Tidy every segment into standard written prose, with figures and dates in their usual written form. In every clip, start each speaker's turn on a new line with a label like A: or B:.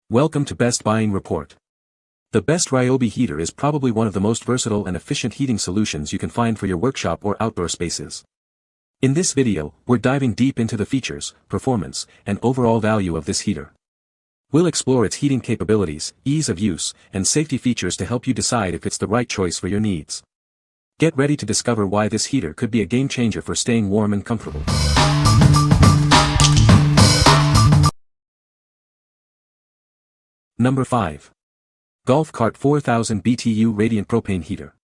A: Welcome to Best Buying Report. The best Ryobi heater is probably one of the most versatile and efficient heating solutions you can find for your workshop or outdoor spaces. In this video, we're diving deep into the features, performance, and overall value of this heater. We'll explore its heating capabilities, ease of use, and safety features to help you decide if it's the right choice for your needs. Get ready to discover why this heater could be a game changer for staying warm and comfortable. Number 5. Golf Cart 4000 BTU Radiant Propane Heater.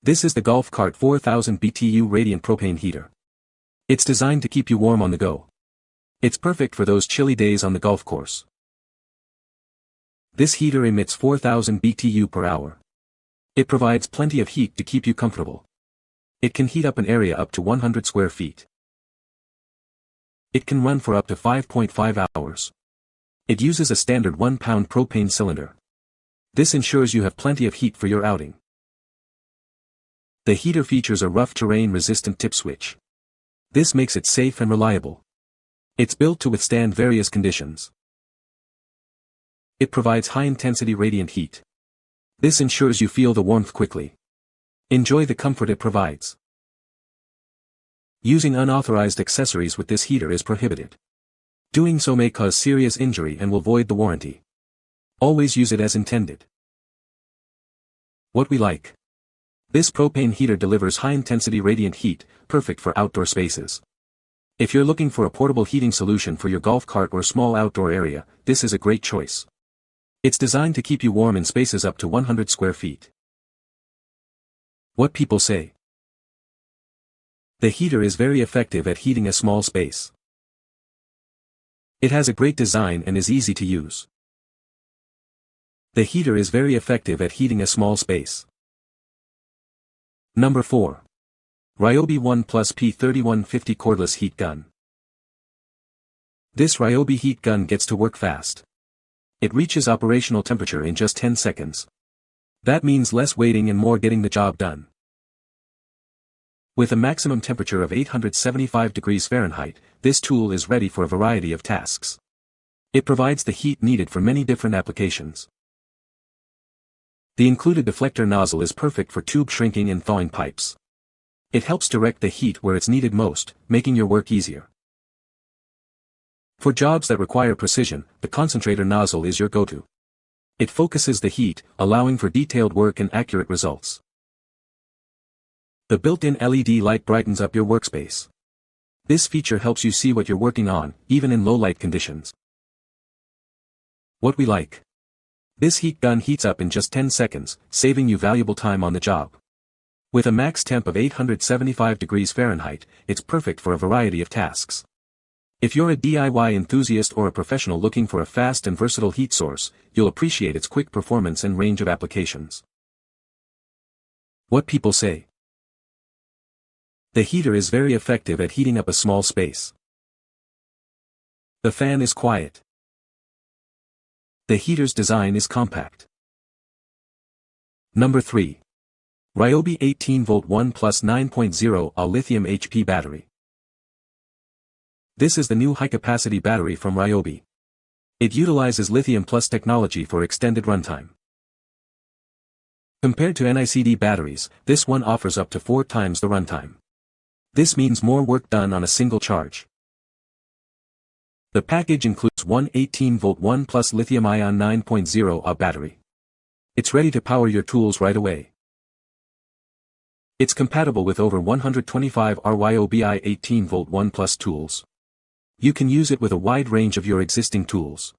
A: This is the Golf Cart 4000 BTU Radiant Propane Heater. It's designed to keep you warm on the go. It's perfect for those chilly days on the golf course. This heater emits 4000 BTU per hour. It provides plenty of heat to keep you comfortable. It can heat up an area up to 100 square feet. It can run for up to 5.5 hours. It uses a standard 1-pound propane cylinder. This ensures you have plenty of heat for your outing. The heater features a rough terrain-resistant tip switch. This makes it safe and reliable. It's built to withstand various conditions. It provides high-intensity radiant heat. This ensures you feel the warmth quickly. Enjoy the comfort it provides. Using unauthorized accessories with this heater is prohibited. Doing so may cause serious injury and will void the warranty. Always use it as intended. What we like. This propane heater delivers high-intensity radiant heat, perfect for outdoor spaces. If you're looking for a portable heating solution for your golf cart or small outdoor area, this is a great choice. It's designed to keep you warm in spaces up to 100 square feet. What people say. The heater is very effective at heating a small space. It has a great design and is easy to use. The heater is very effective at heating a small space. Number 4. Ryobi One Plus P3150 Cordless Heat Gun. This Ryobi heat gun gets to work fast. It reaches operational temperature in just 10 seconds. That means less waiting and more getting the job done. With a maximum temperature of 875 degrees Fahrenheit, this tool is ready for a variety of tasks. It provides the heat needed for many different applications. The included deflector nozzle is perfect for tube shrinking and thawing pipes. It helps direct the heat where it's needed most, making your work easier. For jobs that require precision, the concentrator nozzle is your go-to. It focuses the heat, allowing for detailed work and accurate results. The built-in LED light brightens up your workspace. This feature helps you see what you're working on, even in low-light conditions. What we like. This heat gun heats up in just 10 seconds, saving you valuable time on the job. With a max temp of 875 degrees Fahrenheit, it's perfect for a variety of tasks. If you're a DIY enthusiast or a professional looking for a fast and versatile heat source, you'll appreciate its quick performance and range of applications. What people say. The heater is very effective at heating up a small space. The fan is quiet. The heater's design is compact. Number 3. Ryobi 18V 1 Plus 9.0 A Lithium HP Battery. This is the new high-capacity battery from Ryobi. It utilizes Lithium Plus technology for extended runtime. Compared to NICD batteries, this one offers up to 4 times the runtime. This means more work done on a single charge. The package includes one 18V 1 Plus Lithium-ion 9.0 Ah battery. It's ready to power your tools right away. It's compatible with over 125 Ryobi 18V 1 Plus tools. You can use it with a wide range of your existing tools.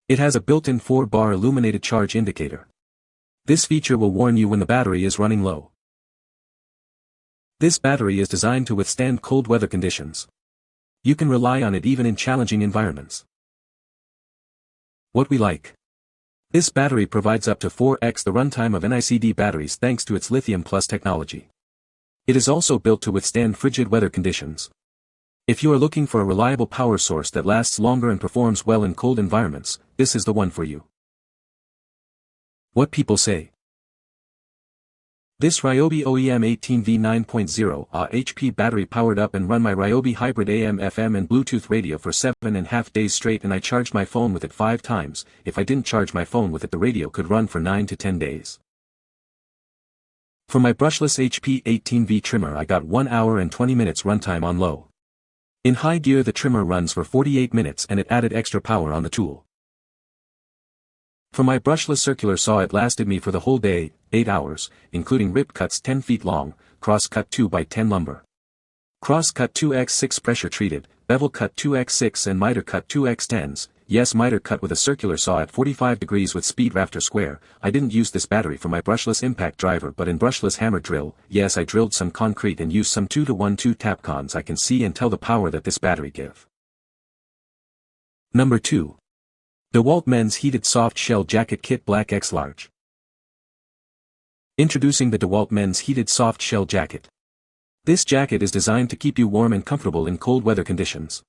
A: It has a built-in 4-bar illuminated charge indicator. This feature will warn you when the battery is running low. This battery is designed to withstand cold weather conditions. You can rely on it even in challenging environments. What we like. This battery provides up to 4x the runtime of NICD batteries thanks to its Lithium Plus technology. It is also built to withstand frigid weather conditions. If you are looking for a reliable power source that lasts longer and performs well in cold environments, this is the one for you. What people say. This Ryobi OEM 18V 9.0 HP battery powered up and run my Ryobi hybrid AM FM and Bluetooth radio for 7.5 days straight, and I charged my phone with it 5 times. If I didn't charge my phone with it, the radio could run for 9 to 10 days. For my brushless HP 18V trimmer, I got 1 hour and 20 minutes runtime on low. In high gear the trimmer runs for 48 minutes and it added extra power on the tool. For my brushless circular saw, it lasted me for the whole day, 8 hours, including rip cuts 10 feet long, cross cut 2x10 lumber, cross cut 2x6 pressure treated, bevel cut 2x6 and miter cut 2x10s, yes, miter cut with a circular saw at 45 degrees with speed rafter square. I didn't use this battery for my brushless impact driver but in brushless hammer drill, yes, I drilled some concrete and used some 2-to-1-2 tapcons. I can see and tell the power that this battery give. Number 2. DEWALT Men's Heated Soft Shell Jacket Kit Black X Large. Introducing the DEWALT Men's Heated Soft Shell Jacket. This jacket is designed to keep you warm and comfortable in cold weather conditions.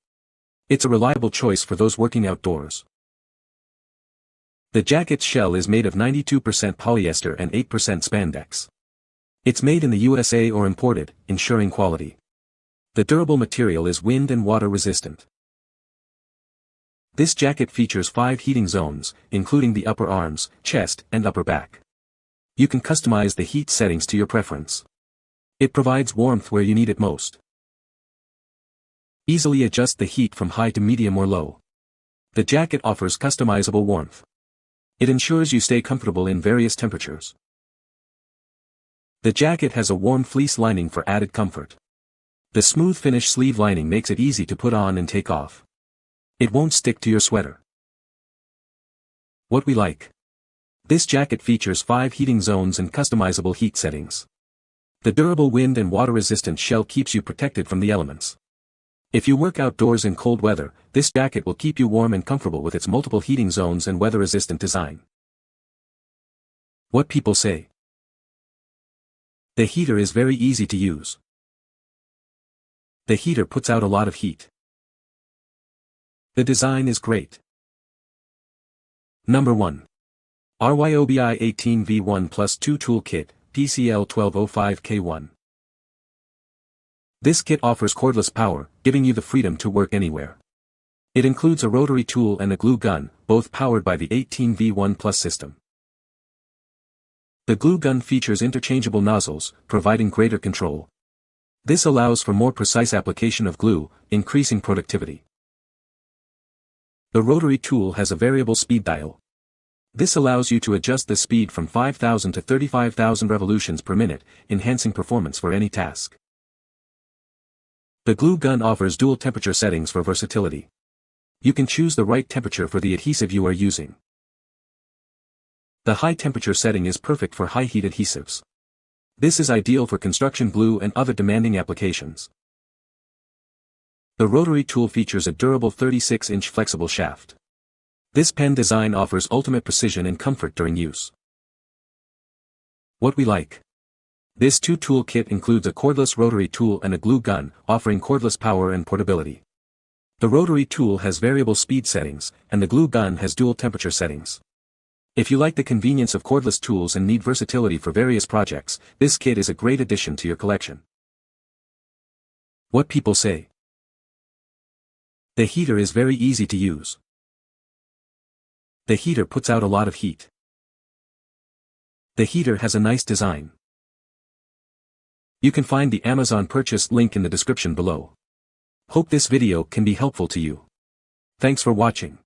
A: It's a reliable choice for those working outdoors. The jacket's shell is made of 92% polyester and 8% spandex. It's made in the USA or imported, ensuring quality. The durable material is wind and water resistant. This jacket features 5 heating zones, including the upper arms, chest, and upper back. You can customize the heat settings to your preference. It provides warmth where you need it most. Easily adjust the heat from high to medium or low. The jacket offers customizable warmth. It ensures you stay comfortable in various temperatures. The jacket has a warm fleece lining for added comfort. The smooth finish sleeve lining makes it easy to put on and take off. It won't stick to your sweater. What we like. This jacket features 5 heating zones and customizable heat settings. The durable wind and water resistant shell keeps you protected from the elements. If you work outdoors in cold weather, this jacket will keep you warm and comfortable with its multiple heating zones and weather resistant design. What people say. The heater is very easy to use. The heater puts out a lot of heat. The design is great. Number 1. Ryobi 18V1 Plus 2 Tool Kit, PCL 1205K1. This kit offers cordless power, giving you the freedom to work anywhere. It includes a rotary tool and a glue gun, both powered by the 18V1 Plus system. The glue gun features interchangeable nozzles, providing greater control. This allows for more precise application of glue, increasing productivity. The rotary tool has a variable speed dial. This allows you to adjust the speed from 5,000 to 35,000 revolutions per minute, enhancing performance for any task. The glue gun offers dual temperature settings for versatility. You can choose the right temperature for the adhesive you are using. The high temperature setting is perfect for high heat adhesives. This is ideal for construction glue and other demanding applications. The rotary tool features a durable 36-inch flexible shaft. This pen design offers ultimate precision and comfort during use. What we like. This 2-tool kit includes a cordless rotary tool and a glue gun, offering cordless power and portability. The rotary tool has variable speed settings, and the glue gun has dual temperature settings. If you like the convenience of cordless tools and need versatility for various projects, this kit is a great addition to your collection. What people say. The heater is very easy to use. The heater puts out a lot of heat. The heater has a nice design. You can find the Amazon purchase link in the description below. Hope this video can be helpful to you. Thanks for watching.